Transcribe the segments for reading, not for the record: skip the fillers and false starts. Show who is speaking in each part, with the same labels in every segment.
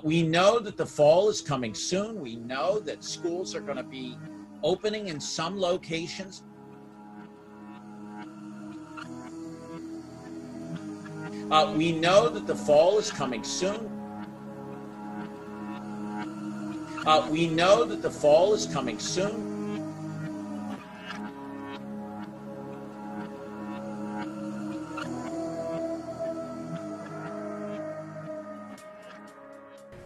Speaker 1: We know that the fall is coming soon. We know that schools are going to be opening in some locations. We know that the fall is coming soon. We know that the fall is coming soon.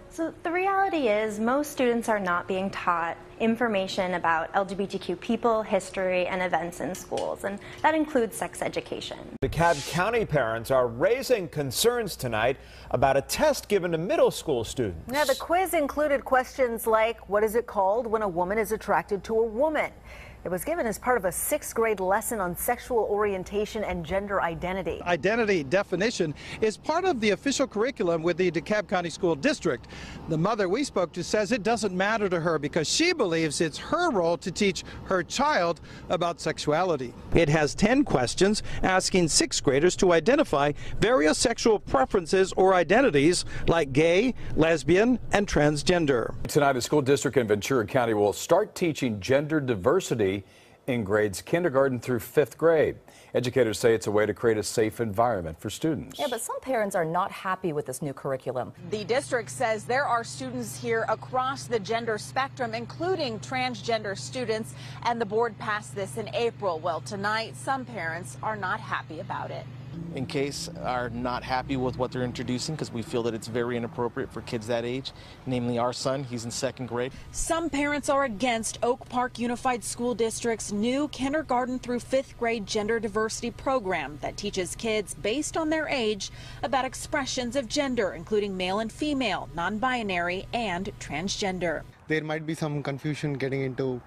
Speaker 2: So the reality is most students are not being taught information about LGBTQ people, history, and events in schools, and that includes sex education.
Speaker 3: DeKalb County parents are raising concerns tonight about a test given to middle school students.
Speaker 4: Yeah, the quiz included questions like, what is it called when a woman is attracted to a woman? It was given as part of a 6th grade lesson on sexual orientation and gender identity.
Speaker 5: Identity definition is part of the official curriculum with the DeKalb County School District. The mother we spoke to says it doesn't matter to her because she believes it's her role to teach her child about sexuality. It has 10 questions asking 6th graders to identify various sexual preferences or identities like gay, lesbian, and transgender.
Speaker 6: Tonight, a school district in Ventura County will start teaching gender diversity in grades kindergarten through 5th grade. Educators say it's a way to create a safe environment for students.
Speaker 7: Yeah, but some parents are not happy with this new curriculum.
Speaker 8: The district says there are students here across the gender spectrum, including transgender students, and the board passed this in April. Well, tonight, some parents are not happy about it.
Speaker 9: In case are not happy with what they're introducing because we feel that it's very inappropriate for kids that age, namely our son. He's in 2nd grade.
Speaker 8: Some parents are against Oak Park Unified School District's new kindergarten through 5th grade gender diversity program that teaches kids based on their age about expressions of gender, including male and female, non-binary, and transgender.
Speaker 10: There might be some confusion getting into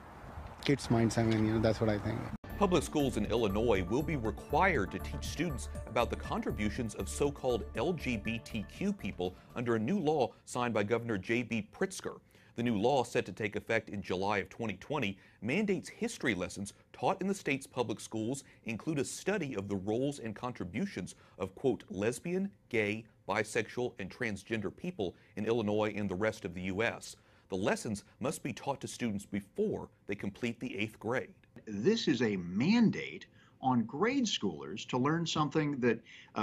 Speaker 10: kids' minds. I mean, that's what I think.
Speaker 11: Public schools in Illinois will be required to teach students about the contributions of so-called LGBTQ people under a new law signed by Governor J.B. Pritzker. The new law, set to take effect in July of 2020, mandates history lessons taught in the state's public schools include a study of the roles and contributions of, quote, lesbian, gay, bisexual, and transgender people in Illinois and the rest of the U.S. The lessons must be taught to students before they complete the 8th grade.
Speaker 12: This is a mandate on grade schoolers to learn something that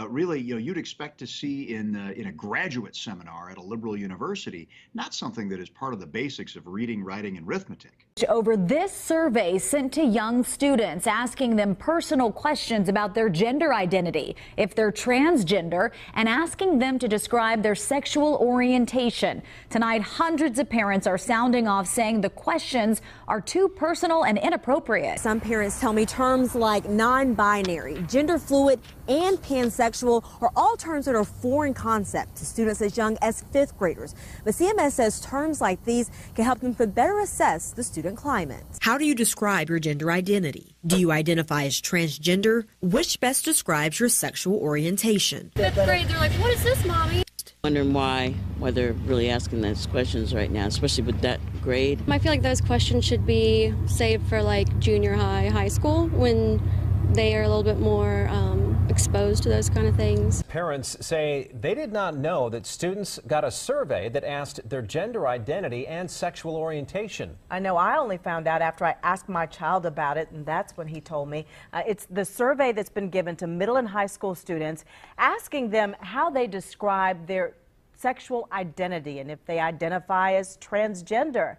Speaker 12: really, you'd expect to see in a graduate seminar at a liberal university, not something that is part of the basics of reading, writing, and arithmetic.
Speaker 13: Over this survey sent to young students, asking them personal questions about their gender identity, if they're transgender, and asking them to describe their sexual orientation. Tonight, hundreds of parents are sounding off, saying the questions are too personal and inappropriate.
Speaker 14: Some parents tell me terms like non-binary, gender fluid, and pansexual are all terms that are foreign concepts to students as young as 5th graders. But CMS says terms like these can help them to better assess the student climate.
Speaker 15: How do you describe your gender identity? Do you identify as transgender? Which best describes your sexual orientation?
Speaker 16: 5th grade, they're like, what is this, Mommy?
Speaker 17: Wondering why they're really asking those questions right now, especially with that grade.
Speaker 16: I feel like those questions should be saved for like junior high, high school, when they are a little bit more exposed to those kind of things.
Speaker 3: Parents say they did not know that students got a survey that asked their gender identity and sexual orientation.
Speaker 4: I know I only found out after I asked my child about it, and that's when he told me. It's the survey that's been given to middle and high school students, asking them how they describe their sexual identity and if they identify as transgender.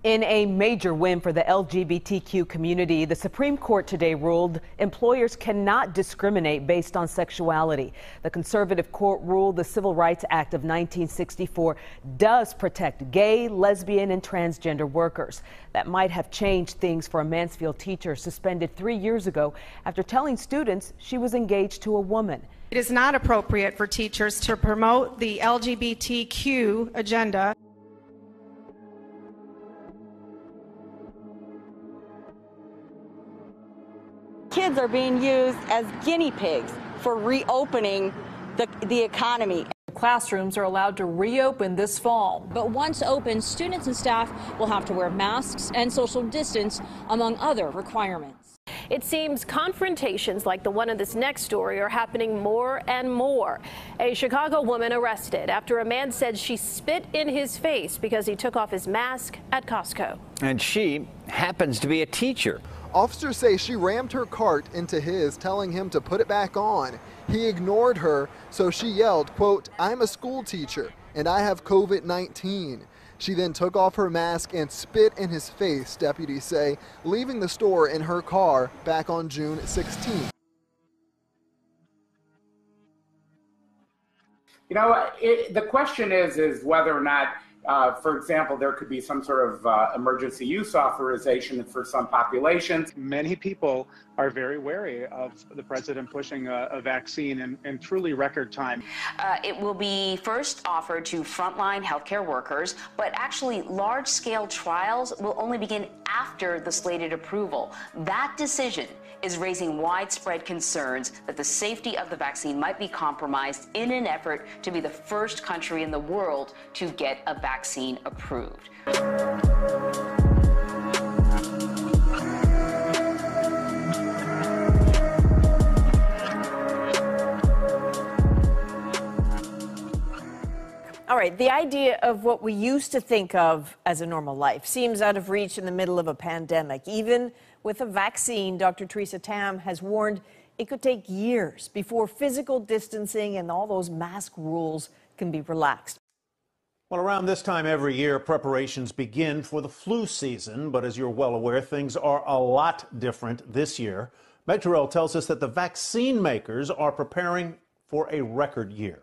Speaker 4: In a major win for the LGBTQ community, the Supreme Court today ruled employers cannot discriminate based on sexuality. The conservative court ruled the Civil Rights Act of 1964 does protect gay, lesbian, and transgender workers. That might have changed things for a Mansfield teacher suspended 3 years ago after telling students she was engaged to a woman.
Speaker 18: It is not appropriate for teachers to promote the LGBTQ agenda.
Speaker 19: Kids are being used as guinea pigs for reopening the economy.
Speaker 20: Classrooms are allowed to reopen this fall. But once open, students and staff will have to wear masks and social distance, among other requirements.
Speaker 21: It seems confrontations like the one in this next story are happening more and more. A Chicago woman arrested after a man said she spit in his face because he took off his mask at Costco.
Speaker 22: And she happens to be a teacher.
Speaker 23: Officers say she rammed her cart into his, telling him to put it back on. He ignored her, so she yelled, quote, "I'm a school teacher and I have COVID-19. She then took off her mask and spit in his face, deputies say, leaving the store in her car back on June 16th.
Speaker 24: You know, the question is whether or not, for example, there could be some sort of emergency use authorization for some populations.
Speaker 25: Many people are very wary of the president pushing a vaccine in truly record time.
Speaker 26: It will be first offered to frontline healthcare workers, but actually large-scale trials will only begin after the slated approval. That decision is raising widespread concerns that the safety of the vaccine might be compromised in an effort to be the first country in the world to get a vaccine approved.
Speaker 4: All right, the idea of what we used to think of as a normal life seems out of reach in the middle of a pandemic. Even with a vaccine, Dr. Theresa Tam has warned it could take years before physical distancing and all those mask rules can be relaxed.
Speaker 27: Well, around this time every year, preparations begin for the flu season. But as you're well aware, things are a lot different this year. Meg Terrell tells us that the vaccine makers are preparing for a record year.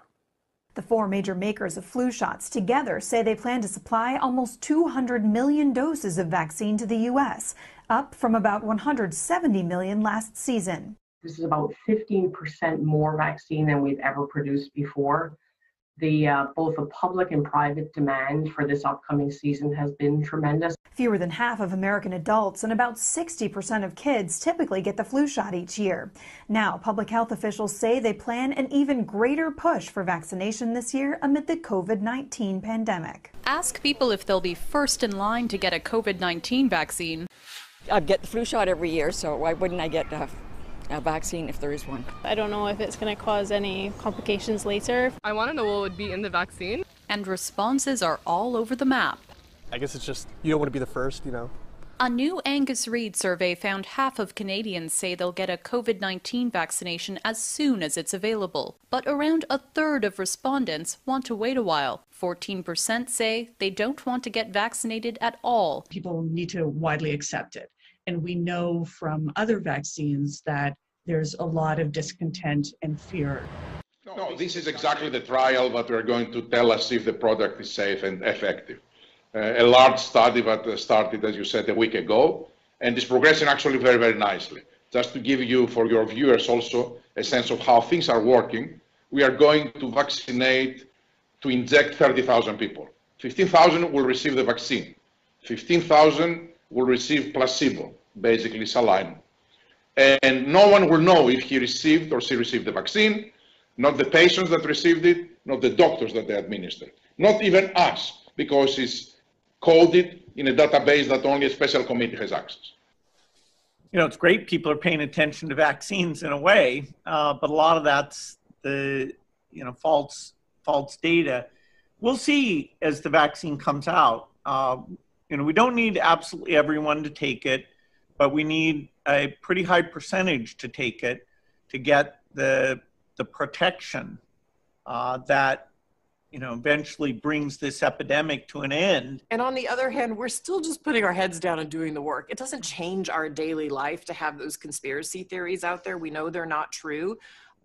Speaker 28: The four major makers of flu shots together say they plan to supply almost 200 million doses of vaccine to the U.S., up from about 170 million last season.
Speaker 29: This is about 15% more vaccine than we've ever produced before. Both the public and private demand for this upcoming season has been tremendous.
Speaker 28: Fewer than half of American adults and about 60% of kids typically get the flu shot each year. Now, public health officials say they plan an even greater push for vaccination this year amid the COVID-19 pandemic.
Speaker 30: Ask people if they'll be first in line to get a COVID-19 vaccine.
Speaker 31: I get the flu shot every year, so why wouldn't I get a vaccine if there is one?
Speaker 32: I don't know if it's going to cause any complications later.
Speaker 33: I want to know what would be in the vaccine.
Speaker 30: And responses are all over the map.
Speaker 34: I guess it's just, you don't want to be the first, you know.
Speaker 30: A new Angus Reid survey found half of Canadians say they'll get a COVID-19 vaccination as soon as it's available. But around a third of respondents want to wait a while. 14% say they don't want to get vaccinated at all.
Speaker 35: People need to widely accept it. And we know from other vaccines that there's a lot of discontent and fear.
Speaker 36: No, this is exactly the trial that we're going to tell us if the product is safe and effective. A large study that started, as you said, a week ago, and is progressing actually very, very nicely. Just to give you, for your viewers also, a sense of how things are working, we are going to vaccinate, to inject 30,000 people. 15,000 will receive the vaccine. 15,000 will receive placebo, basically saline. And no one will know if he received or she received the vaccine, not the patients that received it, not the doctors that they administered, not even us, because it's coded in a database that only a special committee has access.
Speaker 37: You know, it's great people are paying attention to vaccines in a way, but a lot of that's the, false data. We'll see as the vaccine comes out. We don't need absolutely everyone to take it, but we need a pretty high percentage to take it to get the protection that eventually brings this epidemic to an end.
Speaker 38: And on the other hand, we're still just putting our heads down and doing the work. It doesn't change our daily life to have those conspiracy theories out there. We know they're not true.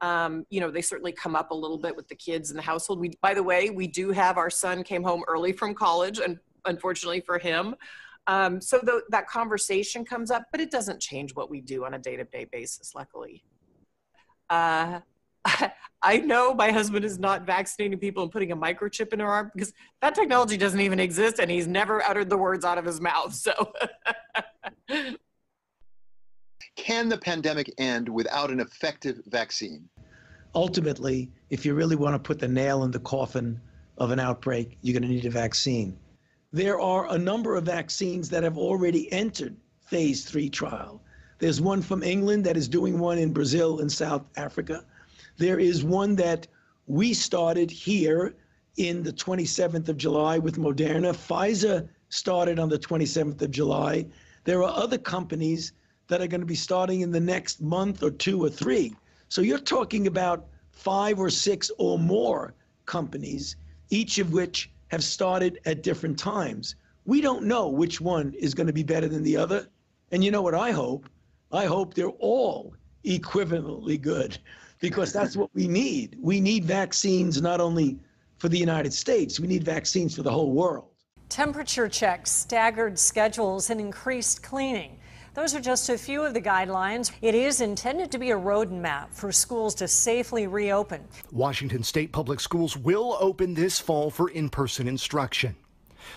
Speaker 38: They certainly come up a little bit with the kids in the household. By the way, we do have our son came home early from college, and unfortunately for him. That conversation comes up, but it doesn't change what we do on a day-to-day basis, luckily. I know my husband is not vaccinating people and putting a microchip in their arm because that technology doesn't even exist, and he's never uttered the words out of his mouth. So,
Speaker 39: can the pandemic end without an effective vaccine?
Speaker 40: Ultimately, if you really want to put the nail in the coffin of an outbreak, you're going to need a vaccine. There are a number of vaccines that have already entered phase 3 trial. There's one from England that is doing one in Brazil and South Africa. There is one that we started here in the 27th of July with Moderna. Pfizer started on the 27th of July. There are other companies that are going to be starting in the next month or 2 or 3. So you're talking about 5 or 6 or more companies, each of which have started at different times. We don't know which one is going to be better than the other. And you know what I hope? I hope they're all equivalently good, because that's what we need. We need vaccines not only for the United States, we need vaccines for the whole world.
Speaker 1: Temperature checks, staggered schedules, and increased cleaning. Those are just a few of the guidelines. It is intended to be a roadmap for schools to safely reopen.
Speaker 2: Washington State Public Schools will open this fall for in-person instruction.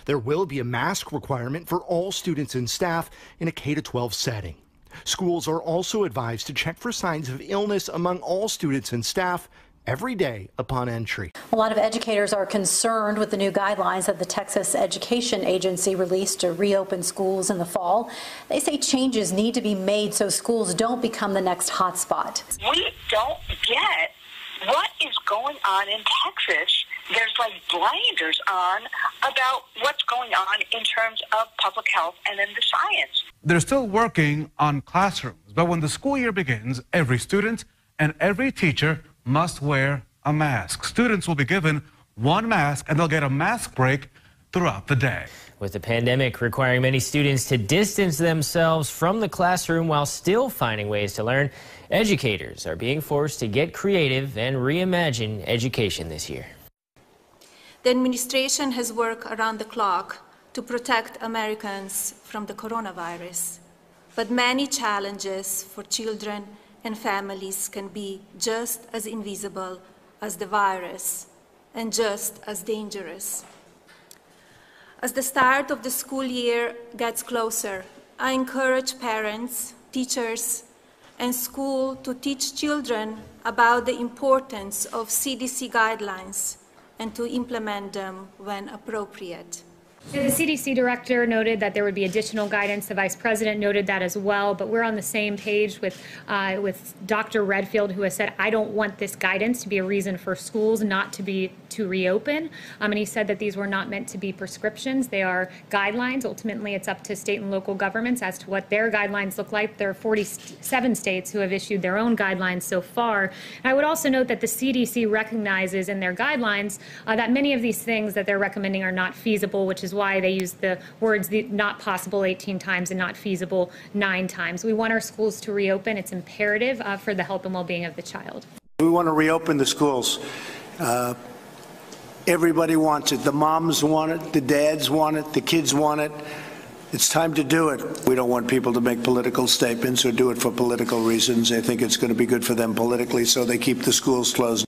Speaker 2: There will be a mask requirement for all students and staff in a K-12 setting. Schools are also advised to check for signs of illness among all students and staff every day upon entry.
Speaker 3: A lot of educators are concerned with the new guidelines that the Texas Education Agency released to reopen schools in the fall. They say changes need to be made so schools don't become the next hotspot.
Speaker 5: We don't get what is going on in Texas. There's like blinders on about what's going on in terms of public health and then the science.
Speaker 6: They're still working on classrooms, but when the school year begins, every student and every teacher must wear a mask. Students will be given one mask and they'll get a mask break throughout the day.
Speaker 7: With the pandemic requiring many students to distance themselves from the classroom while still finding ways to learn, educators are being forced to get creative and reimagine education this year.
Speaker 8: The administration has worked around the clock to protect Americans from the coronavirus, but many challenges for children and families can be just as invisible as the virus and just as dangerous. As the start of the school year gets closer, I encourage parents, teachers, and school to teach children about the importance of CDC guidelines and to implement them when appropriate.
Speaker 9: So the CDC director noted that there would be additional guidance. The vice president noted that as well. But we're on the same page with Dr. Redfield, who has said, I don't want this guidance to be a reason for schools not to reopen. And he said that these were not meant to be prescriptions. They are guidelines. Ultimately, it's up to state and local governments as to what their guidelines look like. There are 47 states who have issued their own guidelines so far. And I would also note that the CDC recognizes in their guidelines that many of these things that they're recommending are not feasible, which is why they use the words not possible 18 times and not feasible 9 times. We want our schools to reopen. It's imperative for the health and well-being of the child.
Speaker 10: We want to reopen the schools. Everybody wants it. The moms want it, the dads want it, the kids want it. It's time to do it. We don't want people to make political statements or do it for political reasons. They think it's going to be good for them politically, so they keep the schools closed.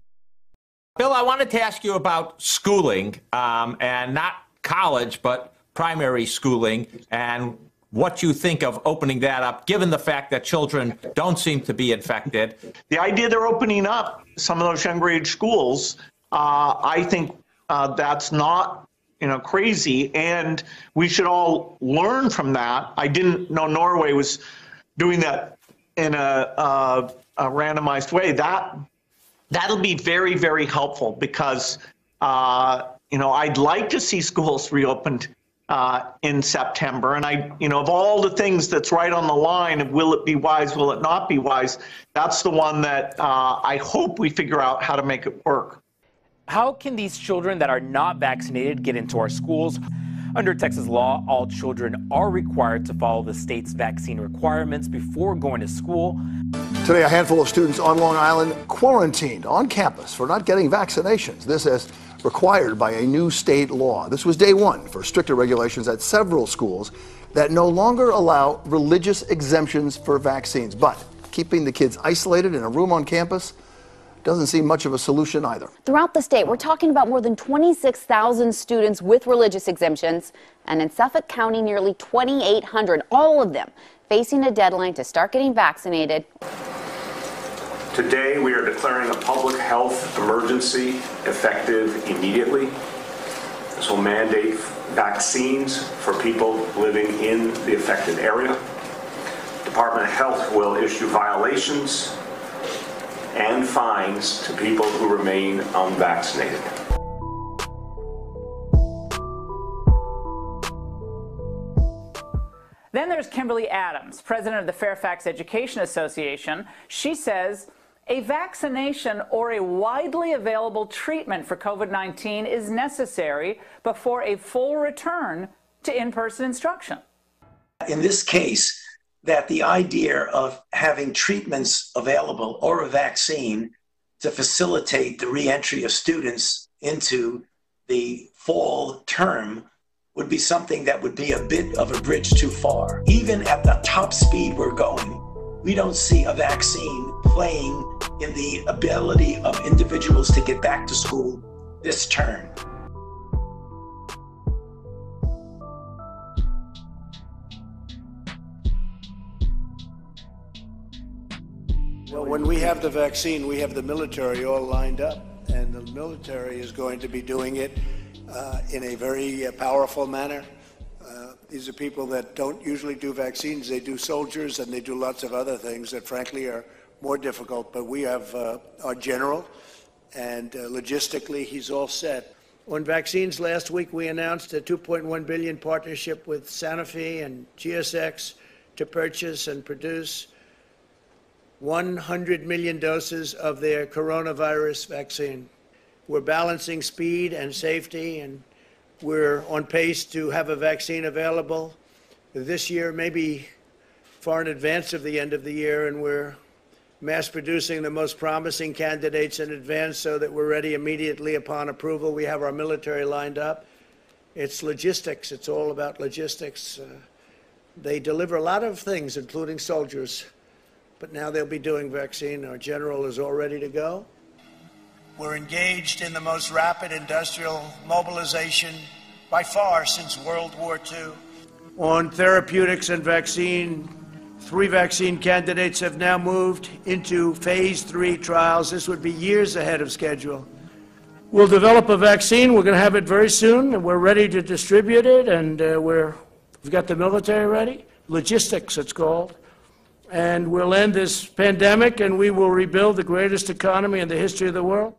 Speaker 11: Bill, I wanted to ask you about schooling, and not college, but primary schooling, and what you think of opening that up, given the fact that children don't seem to be infected.
Speaker 37: The idea they're opening up some of those younger age schools, I think that's not crazy, and we should all learn from that. I didn't know Norway was doing that in a randomized way. That'll be very, very helpful because I'd like to see schools reopened in September. And of all the things that's right on the line of will it be wise, will it not be wise, that's the one that I hope we figure out how to make it work.
Speaker 12: How can these children that are not vaccinated get into our schools? Under Texas law, all children are required to follow the state's vaccine requirements before going to school.
Speaker 13: Today, a handful of students on Long Island quarantined on campus for not getting vaccinations. This as required by a new state law. This was day one for stricter regulations at several schools that no longer allow religious exemptions for vaccines. But keeping the kids isolated in a room on campus doesn't seem much of a solution either.
Speaker 14: Throughout the state, we're talking about more than 26,000 students with religious exemptions, and in Suffolk County, nearly 2,800, all of them facing a deadline to start getting vaccinated.
Speaker 15: Today, we are declaring a public health emergency effective immediately. This will mandate vaccines for people living in the affected area. The Department of Health will issue violations and fines to people who remain unvaccinated.
Speaker 4: Then there's Kimberly Adams, president of the Fairfax Education Association. She says a vaccination or a widely available treatment for COVID-19 is necessary before a full return to in-person instruction.
Speaker 40: In this case, that the idea of having treatments available or a vaccine to facilitate the re-entry of students into the fall term would be something that would be a bit of a bridge too far. Even at the top speed we're going, we don't see a vaccine playing in the ability of individuals to get back to school this term.
Speaker 10: Well, when we have the vaccine, we have the military all lined up, and the military is going to be doing it in a very powerful manner. These are people that don't usually do vaccines. They do soldiers and they do lots of other things that frankly are more difficult. But we have our general, and logistically he's all set. On vaccines, last week we announced a $2.1 billion partnership with Sanofi and GSX to purchase and produce 100 million doses of their coronavirus vaccine. We're balancing speed and safety, and we're on pace to have a vaccine available this year, maybe far in advance of the end of the year, and we're mass producing the most promising candidates in advance so that we're ready immediately upon approval. We have our military lined up. It's logistics. It's all about logistics. They deliver a lot of things, including soldiers, but now they'll be doing vaccine. Our general is all ready to go. We're engaged in the most rapid industrial mobilization by far since World War II. On therapeutics and vaccine, 3 vaccine candidates have now moved into phase 3 trials. This would be years ahead of schedule. We'll develop a vaccine. We're going to have it very soon, and we're ready to distribute it, and we've got the military ready. Logistics, it's called. And we'll end this pandemic, and we will rebuild the greatest economy in the history of the world.